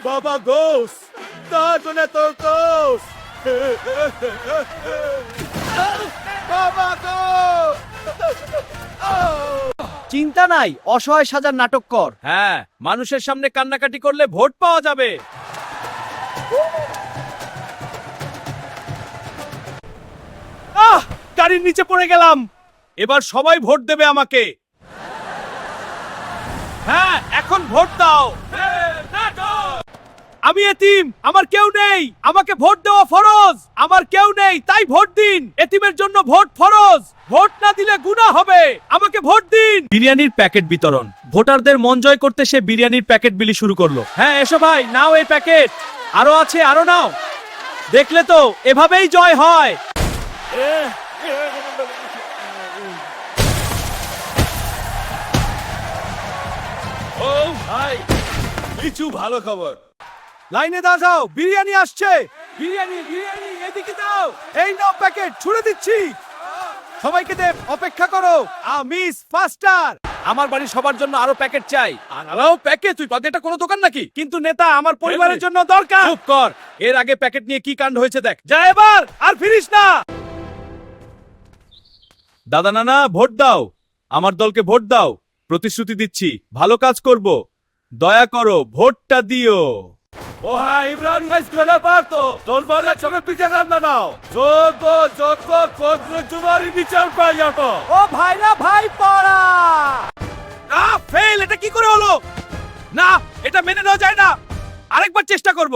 বাবা গোস দাদনে তোর গোস বাবা গোস চিন্তা নাই, অসহায় সাজার নাটক কর। হ্যাঁ, মানুষের সামনে কান্নাকাটি করলে ভোট পাওয়া যাবে। গাড়ির নিচে পড়ে গেলাম। এবার সবাই ভোট দেবে আমাকে। হ্যাঁ, এখন ভোট দাও। আমি এতিম, আমার কেউ নেই, আমাকে ভোট দেওয়া ফরজ। আমার কেউ নেই, তাই ভোট দিন। এতিমের জন্য ভোট ফরজ। ভোট না দিলে গুনাহ হবে। আমাকে ভোট দিন। বিরিয়ানির প্যাকেট বিতরণ। ভোটারদের মন জয় করতে সে বিরিয়ানির প্যাকেট বিলি শুরু করলো। হ্যাঁ, এসো ভাই, নাও এই প্যাকেট। আরো আছে, আরো নাও। দেখলে তো, এভাবেই জয় হয়। ও ভাই, কিছু ভালো খবর। লাইনে দাঁড়াও, বিরিয়ানি আসছে। বিরিয়ানি বিরিয়ানি এদিকে দাও। এই নাও প্যাকেট, ছুড়ে দিচ্ছি। সবাইকে দে, অপেক্ষা করো। মিস ফাস্টার। আমার বাড়ির সবার জন্য আরো প্যাকেট চাই। আরো প্যাকেট? তুই পাতে এটা কোনো দোকান নাকি? কিন্তু নেতা, আমার পরিবারের জন্য দরকার। চুপ কর। এর আগে প্যাকেট নিয়ে কি কাণ্ড হয়েছে দেখ। যা এবার, আর ফিরিস না। দাদা নানা, ভোট দাও। আমার দলকে ভোট দাও। প্রতিশ্রুতি দিচ্ছি, ভালো কাজ করব। দয়া করো, ভোটটা দিও। ও হ্যাঁ, ইমরান ভাই স্কুলে পারতো। তোর বলে সবে পিছে কান্দা নাও। যোগ্য যোগ্য কোদ্র জুমারি বিচার পাই যাবো। ও ভাইরা ভাই পড়া। ফেল, এটা কি করে হলো? না, এটা মেনে নেওয়া যায় না। আরেকবার চেষ্টা করব।